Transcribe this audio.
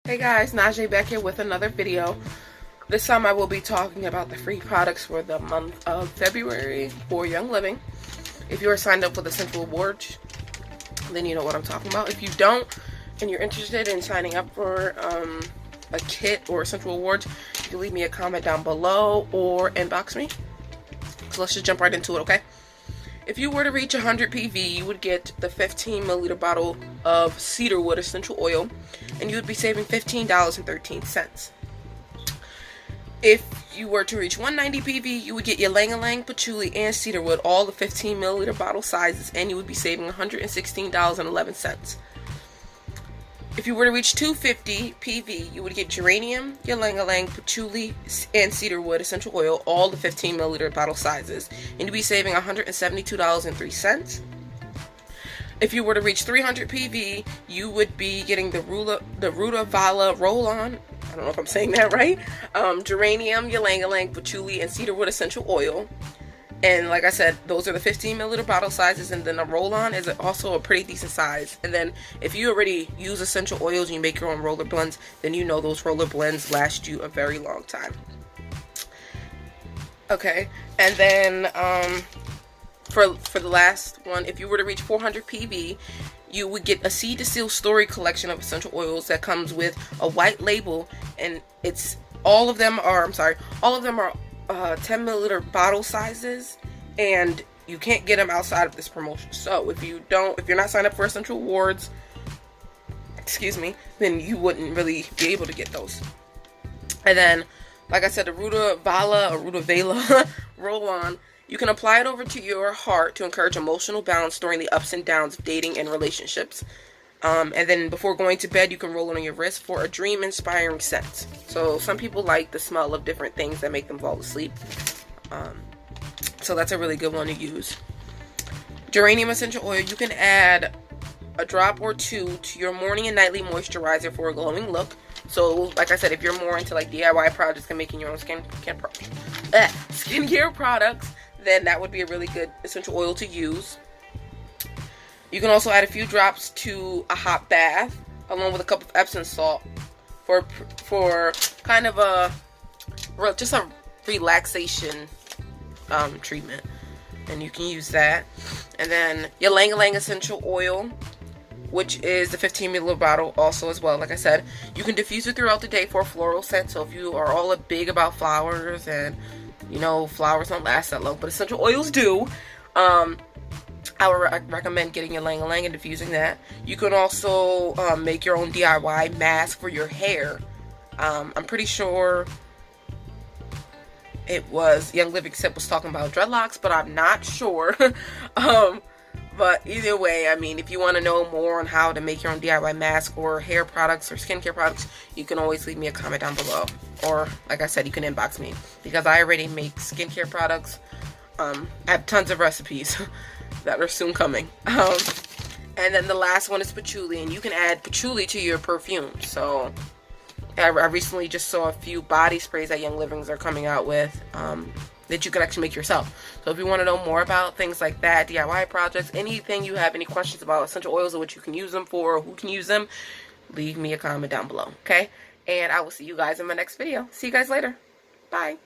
Hey guys, NaJae back here with another video. This time I will be talking about the free products for the month of February for Young Living. If you are signed up for the Central Awards, then you know what I'm talking about. If you don't and you're interested in signing up for a kit or Central Awards, you can leave me a comment down below or inbox me. So let's just jump right into it, okay? If you were to reach 100 PV, you would get the 15 milliliter bottle of cedarwood essential oil, and you would be saving $15.13. If you were to reach 190 PV, you would get ylang-ylang, patchouli, and cedarwood, all the 15 milliliter bottle sizes, and you would be saving $116.11. If you were to reach 250 PV, you would get geranium, ylang-ylang, patchouli, and cedarwood essential oil, all the 15 milliliter bottle sizes, and you'd be saving $172.03. If you were to reach 300 PV, you would be getting the Ruta Vala roll-on. I don't know if I'm saying that right. Geranium, ylang-ylang, patchouli, and cedarwood essential oil. And like I said, those are the 15 milliliter bottle sizes, and then the roll-on is also a pretty decent size. And then if you already use essential oils and you make your own roller blends, then you know those roller blends last you a very long time. Okay, and then for the last one, if you were to reach 400 PV, you would get a Seed to Seal Story collection of essential oils that comes with a white label, and all of them are 10 milliliter bottle sizes, and you can't get them outside of this promotion. So if you're not signed up for Essential Awards, then you wouldn't really be able to get those. And then, like I said, the Ruta Vala roll-on, you can apply it over to your heart to encourage emotional balance during the ups and downs of dating and relationships. And then before going to bed, you can roll it on your wrist for a dream-inspiring scent. So some people like the smell of different things that make them fall asleep. So that's a really good one to use. Geranium essential oil, you can add a drop or two to your morning and nightly moisturizer for a glowing look. So like I said, if you're more into like DIY projects and making your own skincare products, then that would be a really good essential oil to use. You can also add a few drops to a hot bath, along with a cup of Epsom salt for kind of just a relaxation treatment, and you can use that. And then ylang-ylang essential oil, which is the 15 milliliter bottle also as well. Like I said, you can diffuse it throughout the day for a floral scent. So if you are all big about flowers, and you know flowers don't last that long, but essential oils do, I would recommend getting ylang-ylang and diffusing that. You can also make your own DIY mask for your hair. I'm pretty sure it was Young Living Sip was talking about dreadlocks, but I'm not sure. But either way, I mean, if you want to know more on how to make your own DIY mask or hair products or skincare products, you can always leave me a comment down below. Or, like I said, you can inbox me, because I already make skincare products. I have tons of recipes that are soon coming. And then the last one is patchouli, and you can add patchouli to your perfume. So I recently just saw a few body sprays that Young Livings are coming out with that you can actually make yourself. So if you want to know more about things like that, DIY projects, anything you have any questions about essential oils or what you can use them for or who can use them, leave me a comment down below, okay? And I will see you guys in my next video. See you guys later. Bye.